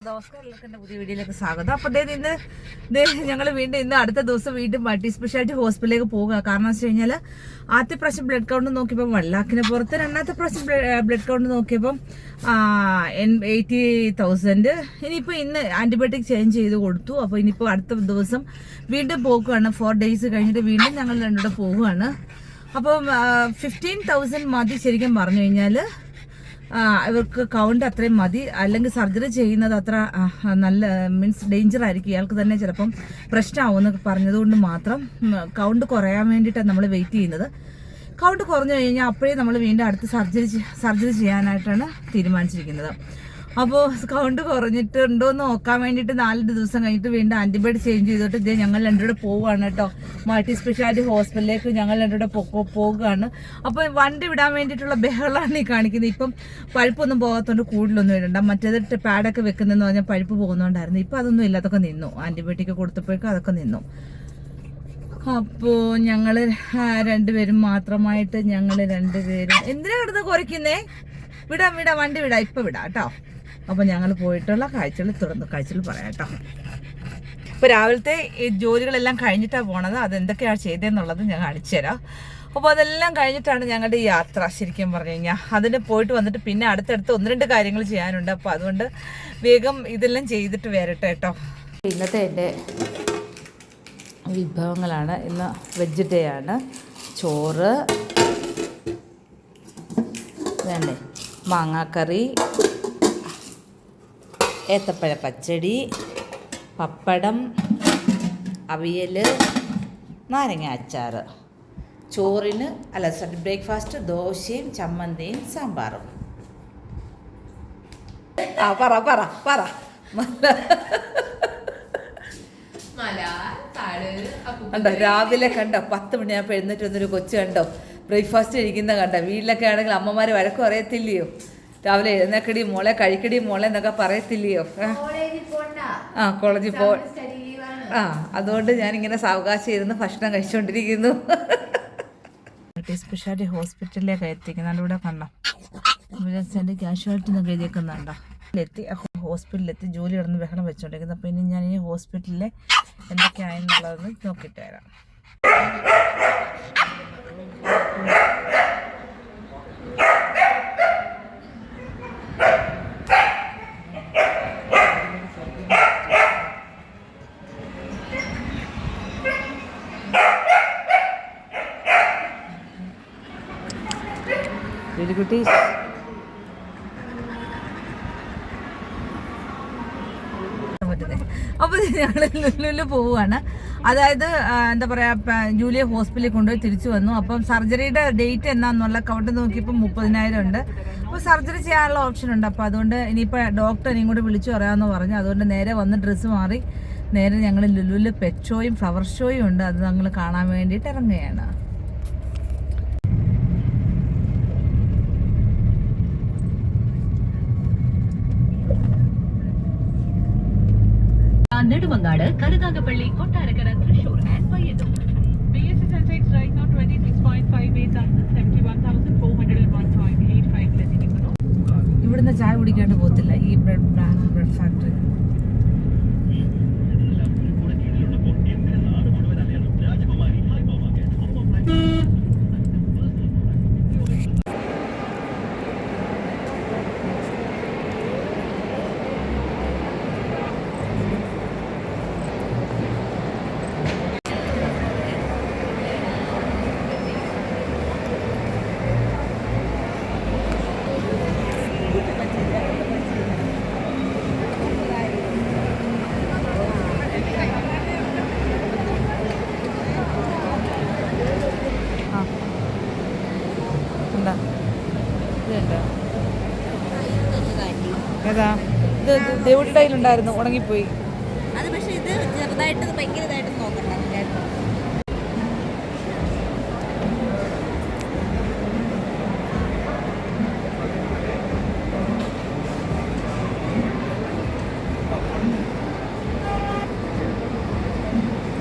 നമസ്കാരം, എല്ലാവർക്കും എൻ്റെ പുതിയ വീഡിയോയിലേക്ക് സ്വാഗതം. അപ്പോൾ ഇന്ന് ഞങ്ങൾ വീണ്ടും ഇന്ന് അടുത്ത ദിവസം വീണ്ടും മൾട്ടി സ്പെഷ്യാലിറ്റി ഹോസ്പിറ്റലിലേക്ക് പോകുക. കാരണം വെച്ച് കഴിഞ്ഞാൽ ആദ്യത്തെ പ്രാവശ്യം ബ്ലഡ് കൗണ്ട് നോക്കിയപ്പോൾ 1 lakhന് പുറത്ത്, രണ്ടാമത്തെ പ്രാവശ്യം ബ്ലഡ് കൗണ്ട് നോക്കിയപ്പം 80,000. ഇനിയിപ്പോൾ ഇന്ന് ആൻറ്റിബയോട്ടിക് ചേഞ്ച് ചെയ്ത് കൊടുത്തു. അപ്പോൾ ഇനിയിപ്പോൾ അടുത്ത ദിവസം വീണ്ടും പോകുകയാണ്. 4 days കഴിഞ്ഞിട്ട് വീണ്ടും ഞങ്ങൾ രണ്ടുകൂടെ പോവുകയാണ്. അപ്പം 15,000 മതി ശരിക്കും പറഞ്ഞു കഴിഞ്ഞാൽ. ഇവർക്ക് കൗണ്ട് അത്രയും മതി, അല്ലെങ്കിൽ സർജറി ചെയ്യുന്നത് അത്ര നല്ല മീൻസ് ഡേഞ്ചർ ആയിരിക്കും, ഇയാൾക്ക് തന്നെ ചിലപ്പം പ്രശ്നമാവുമെന്നൊക്കെ പറഞ്ഞതുകൊണ്ട് മാത്രം കൗണ്ട് കുറയാൻ വേണ്ടിയിട്ടാണ് നമ്മൾ വെയിറ്റ് ചെയ്യുന്നത്. കൗണ്ട് കുറഞ്ഞു കഴിഞ്ഞാൽ അപ്പോഴേ നമ്മൾ വീണ്ടും അടുത്ത് സർജറി ചെയ്യാനായിട്ടാണ് തീരുമാനിച്ചിരിക്കുന്നത്. അപ്പോൾ കൗണ്ട് കുറഞ്ഞിട്ടുണ്ടോ എന്ന് നോക്കാൻ വേണ്ടിയിട്ട് 4 ദിവസം കഴിഞ്ഞിട്ട് വീണ്ടും ആൻറ്റിബയോട്ടിക് ചേഞ്ച് ചെയ്തിട്ട് ഇതേ ഞങ്ങൾ രണ്ടുകൂടെ പോവുകയാണ് കേട്ടോ. മൾട്ടി സ്പെഷ്യാലിറ്റി ഹോസ്പിറ്റലിലേക്ക് ഞങ്ങൾ രണ്ടുകൂടെ പോവുകയാണ്. അപ്പോൾ വണ്ടി വിടാൻ വേണ്ടിയിട്ടുള്ള ബഹളമാണ് ഈ കാണിക്കുന്നത്. ഇപ്പം പഴുപ്പൊന്നും പോകാത്തതുകൊണ്ട് കൂടുതലൊന്നും ഇടണ്ട. മറ്റേത് പാഡൊക്കെ വെക്കുന്നതെന്ന് പറഞ്ഞാൽ പഴുപ്പ് പോകുന്നതുകൊണ്ടായിരുന്നു. ഇപ്പം അതൊന്നും ഇല്ല, അതൊക്കെ നിന്നു. ആൻറ്റിബയോട്ടിക് കൊടുത്തപ്പോഴേക്കും അതൊക്കെ നിന്നു. അപ്പോൾ ഞങ്ങൾ രണ്ടുപേരും മാത്രമായിട്ട് ഞങ്ങൾ രണ്ടുപേരും എന്തിനാ കിടന്ന് കുറയ്ക്കുന്നേ? വിടാം വണ്ടി വിടാം, ഇപ്പം വിടാം കേട്ടോ. അപ്പോൾ ഞങ്ങൾ പോയിട്ടുള്ള കാഴ്ചകൾ പറയാം കേട്ടോ. ഇപ്പോൾ രാവിലത്തെ ഈ ജോലികളെല്ലാം കഴിഞ്ഞിട്ടാണ് പോണത്. അതെന്തൊക്കെയാണ് ചെയ്തതെന്നുള്ളത് ഞാൻ കാണിച്ചു തരാം. അപ്പോൾ അതെല്ലാം കഴിഞ്ഞിട്ടാണ് ഞങ്ങളുടെ യാത്ര. ശരിക്കും പറഞ്ഞു കഴിഞ്ഞാൽ അതിന് പോയിട്ട് വന്നിട്ട് പിന്നെ അടുത്തടുത്ത് 1-2 കാര്യങ്ങൾ ചെയ്യാനുണ്ട്. അപ്പോൾ അതുകൊണ്ട് വേഗം ഇതെല്ലാം ചെയ്തിട്ട് വരട്ടെ കേട്ടോ. ഇന്നത്തെ എൻ്റെ വിഭവങ്ങളാണ്. ഇന്ന് വെജ് ഡേ ആണ്. ചോറ് വേണ്ടേ, മാങ്ങാക്കറി, ഏത്തപ്പഴ പച്ചടി, പപ്പടം, അവിയൽ, നാരങ്ങ അച്ചാർ. ചോറിന് ബ്രേക്ക്ഫാസ്റ്റ് ദോശയും ചമ്മന്തിയും സാമ്പാറും. പറ കണ്ടോ, രാവിലെ കണ്ടോ 10 മണിയാകുമ്പോൾ എഴുന്നേറ്റ് വന്നൊരു കൊച്ചു കണ്ടോ ബ്രേക്ക്ഫാസ്റ്റ് കഴിക്കുന്ന കണ്ടോ. വീട്ടിലൊക്കെ ആണെങ്കിൽ അമ്മമാർ വഴക്ക് പറയത്തില്ലയോ, രാവിലെ എഴുന്നേക്കടി മോളെ, കഴിക്കടി മോളെ എന്നൊക്കെ പറയത്തില്ലയോ. കോളേജിൽ അതുകൊണ്ട് ഞാനിങ്ങനെ സാവകാശം ഇരുന്ന് ഭക്ഷണം കഴിച്ചുകൊണ്ടിരിക്കുന്നു. മൾട്ടി സ്പെഷ്യാലിറ്റി ഹോസ്പിറ്റലിലേക്ക് എത്തിക്കുന്നുണ്ട്. ഇവിടെ കണ്ടോ ക്യാഷ്വാലിറ്റി എന്നൊക്കെ എഴുതിയേക്കുന്നുണ്ടോ. ഹോസ്പിറ്റലിലെത്തി ജോലി കിടന്ന് ബഹളം വെച്ചുകൊണ്ടിരിക്കുന്നത്. അപ്പോൾ ഇനി ഞാൻ ഈ ഹോസ്പിറ്റലിലെ എന്തൊക്കെയാണെന്നുള്ളതെന്ന് നോക്കിയിട്ട് വരാം. കുട്ടി അപ്പോൾ ഞങ്ങൾ ലുലുവിൽ പോവുകയാണ്. അതായത് എന്താ പറയുക, ജൂലിയ ഹോസ്പിറ്റലിൽ കൊണ്ടുപോയി തിരിച്ചു വന്നു. അപ്പം സർജറിയുടെ ഡേറ്റ് എന്നാന്നുള്ള കൗണ്ട് നോക്കിയപ്പോൾ 30,000 ഉണ്ട്. അപ്പോൾ സർജറി ചെയ്യാനുള്ള ഓപ്ഷൻ ഉണ്ട്. അപ്പോൾ അതുകൊണ്ട് ഇനിയിപ്പോൾ ഡോക്ടർ ഇനിയും കൂടെ വിളിച്ചു പറയാമെന്ന് പറഞ്ഞു. അതുകൊണ്ട് നേരെ വന്ന് ഡ്രസ്സ് മാറി നേരെ ഞങ്ങൾ ലുലുവിൽ പെറ്റ് ഷോയും ഫ്ലവർ ഷോയും ഉണ്ട്. അത് ഞങ്ങൾ കാണാൻ വേണ്ടിയിട്ട് ഇറങ്ങുകയാണ്. Nedumangad, Karunagappally, Kottarakkara, Thrissur and Payyanur. BSc Sensex right now 26.58 and 71,401.85. ഇവിടുന്ന് ചായ കുടിക്കാണ്ട് പോകത്തില്ല ഈ ബ്രെഡ് ഫാക്ടറി. ഏതാ ഇത്? ദേവുടെ കയ്യിലുണ്ടായിരുന്നു, ഉണങ്ങിപ്പോയി. അത് പക്ഷേ ഇത് ചെറുതായിട്ട് ഭയങ്കരതായിട്ട് നോക്കണ്ട.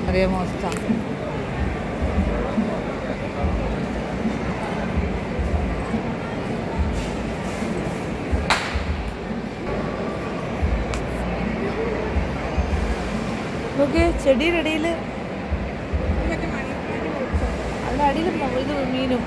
അറിയാമോ അവസ്ഥ? നോക്കിയേ ചെടിയുടെ ഇടയിൽ അതിൻ്റെ അടിയിൽ ഇത് മീനും.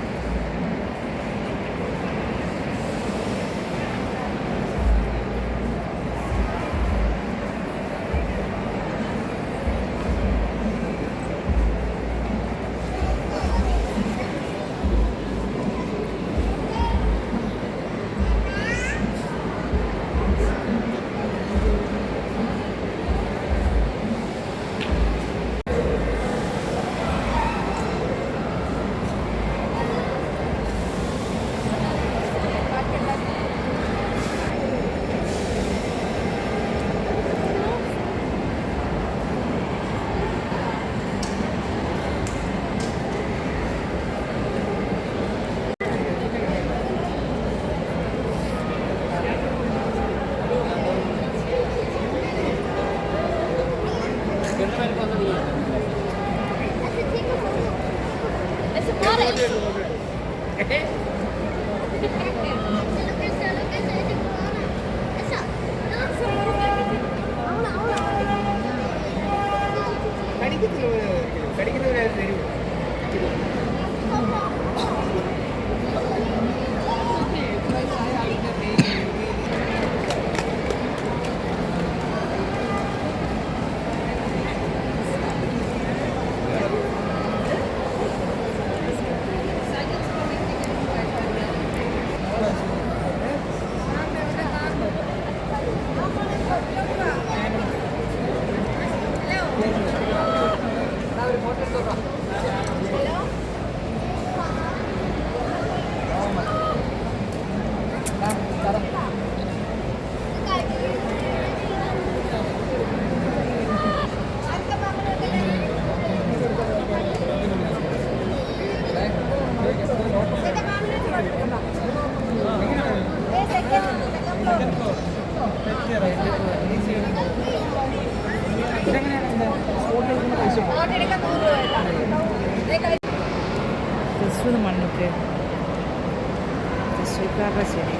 തൃശ്ശൂർ മണ്ണൊക്കെ തൃശ്ശൂർക്കാരുടെ ശരി.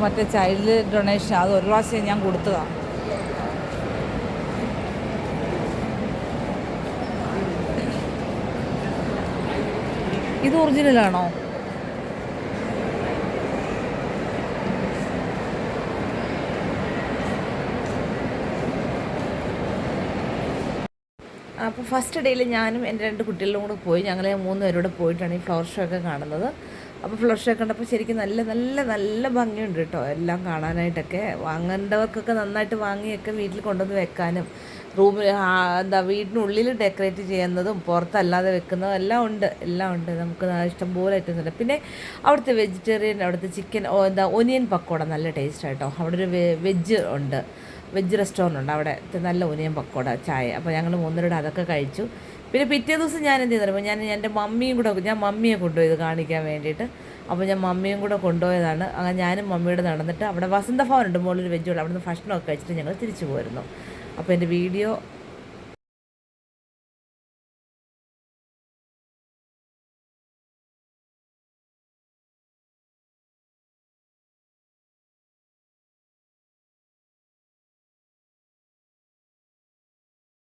മറ്റേ ചൈൽഡ് ഡൊണേഷൻ അത് ഒരു പ്രാവശ്യം ഞാൻ കൊടുത്തതാണ്. ഇത് ഒറിജിനലാണോ? അപ്പോൾ ഫസ്റ്റ് ഡേയിൽ ഞാനും എൻ്റെ 2 കുട്ടികളും കൂടെ പോയി. ഞങ്ങൾ 3 പേരോട് പോയിട്ടാണ് ഈ ഫ്ലവർ ഷോ ഒക്കെ കാണുന്നത്. അപ്പോൾ ഫ്ലവർ ഷോ കണ്ടപ്പോൾ ശരിക്കും നല്ല നല്ല നല്ല ഭംഗിയുണ്ട് കേട്ടോ എല്ലാം കാണാനായിട്ടൊക്കെ. വാങ്ങേണ്ടവർക്കൊക്കെ നന്നായിട്ട് വാങ്ങിയൊക്കെ വീട്ടിൽ കൊണ്ടുവന്ന് വെക്കാനും റൂമിൽ വീടിനുള്ളിൽ ഡെക്കറേറ്റ് ചെയ്യുന്നതും പുറത്തല്ലാതെ വെക്കുന്നതും എല്ലാം ഉണ്ട്. നമുക്ക് ഇഷ്ടംപോലെ ഐറ്റംസ് ഉണ്ട്. പിന്നെ അവിടുത്തെ വെജിറ്റേറിയൻ, അവിടുത്തെ ചിക്കൻ ഒനിയൻ പക്കോട നല്ല ടേസ്റ്റ് കേട്ടോ. അവിടെ ഒരു വെജ് റെസ്റ്റോറൻ്റ് ഉണ്ട്, അവിടെ നല്ല ഒനിയൻ പക്കോട ചായ. അപ്പോൾ ഞങ്ങൾ 3 പേരോട് അതൊക്കെ കഴിച്ചു. പിന്നെ പിറ്റേ ദിവസം ഞാൻ എന്ത് ചെയ്തു, ഞാൻ എൻ്റെ മമ്മിയെ കൊണ്ടുപോയത് കാണിക്കാൻ വേണ്ടിയിട്ട്. അപ്പോൾ ഞാൻ മമ്മിയും കൂടെ കൊണ്ടുപോയതാണ്. അങ്ങനെ ഞാനും മമ്മിയോട് നടന്നിട്ട് അവിടെ വസന്തഭവനുണ്ട്, മുകളിൽ വെജുള്ള, അവിടെ നിന്ന് ഭക്ഷണമൊക്കെ കഴിച്ചിട്ട് ഞങ്ങൾ തിരിച്ചു പോരുന്നു. അപ്പോൾ എൻ്റെ വീഡിയോ